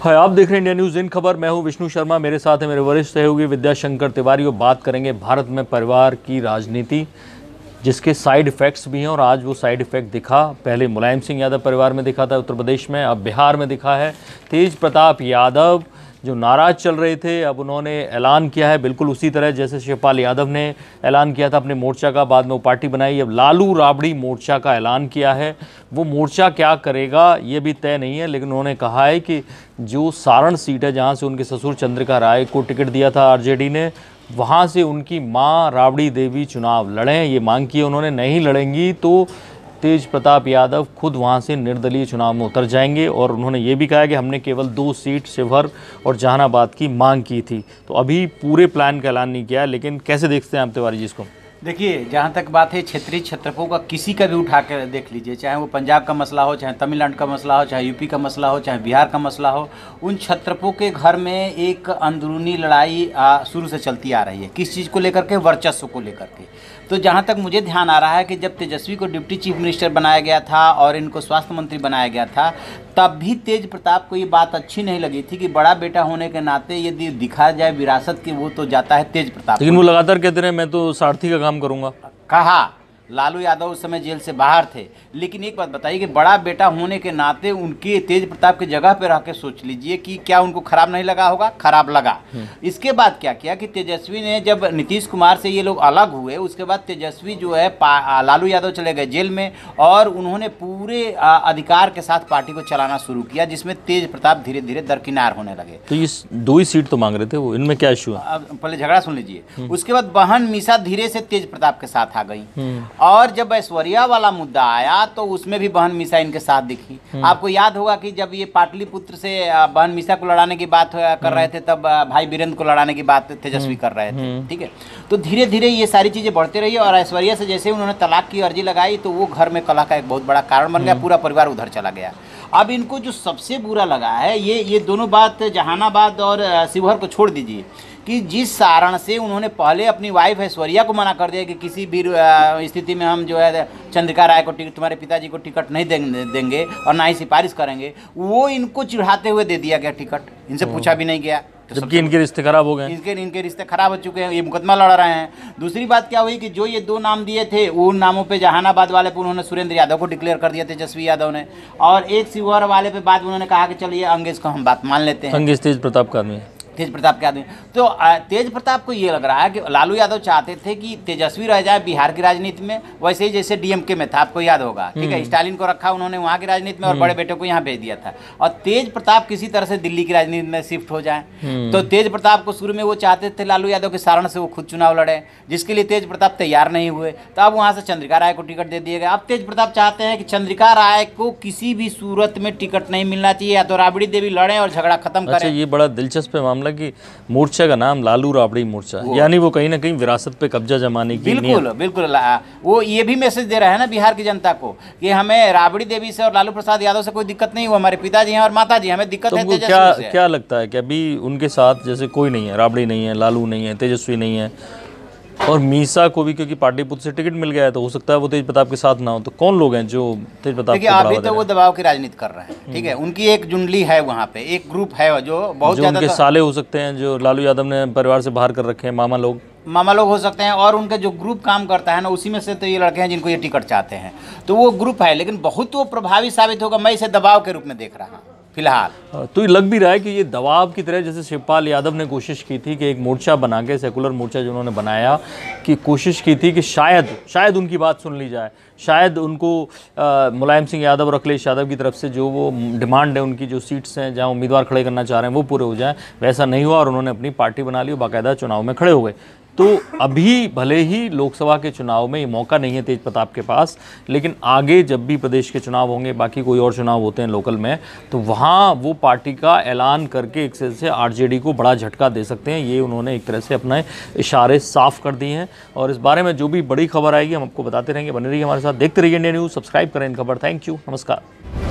हाय, आप देख रहे हैं इंडिया न्यूज़ इन खबर। मैं हूं विष्णु शर्मा, मेरे साथ है मेरे वरिष्ठ सहयोगी विद्याशंकर तिवारी। और बात करेंगे भारत में परिवार की राजनीति, जिसके साइड इफ़ेक्ट्स भी हैं। और आज वो साइड इफ़ेक्ट दिखा, पहले मुलायम सिंह यादव परिवार में दिखा था उत्तर प्रदेश में, अब बिहार में दिखा है। तेज प्रताप यादव जो नाराज़ चल रहे थे, अब उन्होंने ऐलान किया है बिल्कुल उसी तरह जैसे शिवपाल यादव ने ऐलान किया था अपने मोर्चा का, बाद में वो पार्टी बनाई। अब लालू राबड़ी मोर्चा का ऐलान किया है। वो मोर्चा क्या करेगा ये भी तय नहीं है, लेकिन उन्होंने कहा है कि जो सारण सीट है जहाँ से उनके ससुर चंद्रिका राय को टिकट दिया था आरजेडी ने, वहाँ से उनकी मां राबड़ी देवी चुनाव लड़ें, ये मांग की है उन्होंने। नहीं लड़ेंगी तो तेज प्रताप यादव खुद वहां से निर्दलीय चुनाव में उतर जाएंगे। और उन्होंने ये भी कहा कि हमने केवल 2 सीट शिवहर और जहानाबाद की मांग की थी। तो अभी पूरे प्लान का ऐलान नहीं किया, लेकिन कैसे देखते हैं आप तिवारी जी इसको? देखिए, जहाँ तक बात है क्षेत्रीय क्षेत्रफलों का, किसी का भी उठा कर देख लीजिए, चाहे वो पंजाब का मसला हो, चाहे तमिलनाडु का मसला हो, चाहे यूपी का मसला हो, चाहे बिहार का मसला हो, उन क्षेत्रफलों के घर में एक अंदरूनी लड़ाई शुरू से चलती आ रही है। किस चीज़ को लेकर के? वर्चस्व को लेकर के। तो जहाँ तक मुझे ध्यान आ रहा है कि जब तेजस्वी को डिप्टी चीफ मिनिस्टर बनाया गया था और इनको स्वास्थ्य मंत्री बनाया गया था, तब भी तेज प्रताप को ये बात अच्छी नहीं लगी थी कि बड़ा बेटा होने के नाते यदि दिखा जाए विरासत की, वो तो जाता है तेज प्रताप। लेकिन वो लगातार कहते रहे मैं तो सारथी का काम करूंगा। कहा लालू यादव उस समय जेल से बाहर थे। लेकिन एक बात बताइए कि बड़ा बेटा होने के नाते उनके तेज प्रताप की जगह पे रह के सोच लीजिए कि क्या उनको खराब नहीं लगा होगा? खराब लगा। इसके बाद क्या किया कि तेजस्वी ने, जब नीतीश कुमार से ये लोग अलग हुए, उसके बाद तेजस्वी जो है लालू यादव चले गए जेल में और उन्होंने पूरे अधिकार के साथ पार्टी को चलाना शुरू किया, जिसमें तेज प्रताप धीरे धीरे दरकिनार होने लगे। तो ये 2 ही सीट तो मांग रहे थे वो, इनमें क्या इशू है? पहले झगड़ा सुन लीजिए। उसके बाद बहन मीसा धीरे से तेज प्रताप के साथ आ गई। और जब ऐश्वर्या वाला मुद्दा आया तो उसमें भी बहन मीसा इनके साथ दिखी। आपको याद होगा कि जब ये पाटलिपुत्र से बहन मीसा को लड़ाने की बात कर रहे थे, तब भाई वीरेंद्र को लड़ाने की बात तेजस्वी कर रहे थे। ठीक है, तो धीरे धीरे ये सारी चीजें बढ़ती रही और ऐश्वर्या से जैसे उन्होंने तलाक की अर्जी लगाई तो वो घर में कलह का एक बहुत बड़ा कारण बन गया, पूरा परिवार उधर चला गया। अब इनको जो सबसे बुरा लगा है, ये दोनों बात, जहानाबाद और शिवहर को छोड़ दीजिए, कि जिस सारण से उन्होंने पहले अपनी वाइफ ऐश्वर्या को मना कर दिया कि किसी भी स्थिति में हम जो है चंद्रिका राय को टिकट, तुम्हारे पिताजी को टिकट नहीं देंगे और ना ही सिफारिश करेंगे, वो इनको चिढ़ाते हुए दे दिया गया टिकट। इनसे पूछा भी नहीं गया, जबकि इनके रिश्ते खराब हो गए। इनके रिश्ते खराब हो चुके हैं, ये मुकदमा लड़ रहे हैं। दूसरी बात क्या हुई कि जो ये 2 नाम दिए थे, उन नामों पे जहानाबाद वाले पे उन्होंने सुरेंद्र यादव को डिक्लेयर कर दिया तेजस्वी यादव ने, और एक शिवहर वाले पे बाद उन्होंने कहा कि चलिए अंगेज को हम बात मान लेते हैं। अंगेज तेज प्रताप का आदमी है, तेज प्रताप के आदमी। तो तेज प्रताप को ये लग रहा है कि लालू यादव चाहते थे कि तेजस्वी रह जाए बिहार की राजनीति में, वैसे ही जैसे डीएमके में था, आपको याद होगा। ठीक है, स्टालिन को रखा उन्होंने वहाँ की राजनीति में और बड़े बेटे को यहाँ भेज दिया था, और तेज प्रताप किसी तरह से दिल्ली की राजनीति में शिफ्ट हो जाए। तो तेज प्रताप को शुरू में वो चाहते थे लालू यादव के सारण से वो खुद चुनाव लड़े, जिसके लिए तेज प्रताप तैयार नहीं हुए। तो अब वहाँ से चंद्रिका राय को टिकट दे दिया गया। अब तेज प्रताप चाहते हैं कि चंद्रिका राय को किसी भी सूरत में टिकट नहीं मिलना चाहिए, या तो राबड़ी देवी लड़ें और झगड़ा खत्म करें। अच्छा, ये बड़ा दिलचस्प मामला कि मोर्चा का नाम लालू राबड़ी मोर्चा, यानी वो कहीं ना कहीं विरासत पे कब्जा जमाने की बिल्कुल वो ये भी मैसेज दे रहा है ना बिहार की जनता को कि हमें राबड़ी देवी से और लालू प्रसाद यादव से कोई दिक्कत नहीं हुआ, हमारे पिताजी हैं और माताजी, हमें दिक्कत है तेजस्वी से। क्या लगता है कि अभी उनके साथ जैसे कोई नहीं है, राबड़ी नहीं है, लालू नहीं है, तेजस्वी नहीं है, और मीसा को भी क्योंकि पाटलिपुत्र से टिकट मिल गया है, तो हो सकता है वो तेज प्रताप के साथ ना हो, तो कौन लोग हैं जो तेज प्रताप को अभी तो वो दबाव की राजनीति कर रहे हैं। ठीक है, उनकी एक जुंडली है, वहाँ पे एक ग्रुप है जो बहुत ज्यादा, उनके साले हो सकते हैं जो लालू यादव ने परिवार से बाहर कर रखे हैं, मामा लोग हो सकते हैं, और उनका जो ग्रुप काम करता है ना, उसी में से तो ये लड़के हैं जिनको ये टिकट चाहते हैं। तो वो ग्रुप है, लेकिन बहुत वो प्रभावी साबित होगा, मैं इसे दबाव के रूप में देख रहा हूँ फिलहाल। तो ये लग भी रहा है कि ये दबाव की तरह, जैसे शिवपाल यादव ने कोशिश की थी कि एक मोर्चा बना के, सेकुलर मोर्चा जो उन्होंने बनाया, कि कोशिश की थी कि शायद उनकी बात सुन ली जाए, शायद उनको मुलायम सिंह यादव और अखिलेश यादव की तरफ से जो वो डिमांड है, उनकी जो सीट्स हैं जहां उम्मीदवार खड़े करना चाह रहे हैं वो पूरे हो जाएं। वैसा नहीं हुआ और उन्होंने अपनी पार्टी बना ली और बाकायदा चुनाव में खड़े हो गए। तो अभी भले ही लोकसभा के चुनाव में ये मौका नहीं है तेज प्रताप के पास, लेकिन आगे जब भी प्रदेश के चुनाव होंगे, बाकी कोई और चुनाव होते हैं लोकल में, तो वहाँ वो पार्टी का ऐलान करके एक से आरजेडी को बड़ा झटका दे सकते हैं। ये उन्होंने एक तरह से अपने इशारे साफ कर दिए हैं। और इस बारे में जो भी बड़ी खबर आएगी हम आपको बताते रहेंगे। बने रहिए हमारे साथ, देखते रहिए इंडिया न्यूज़, सब्सक्राइब करें इन खबर। थैंक यू, नमस्कार।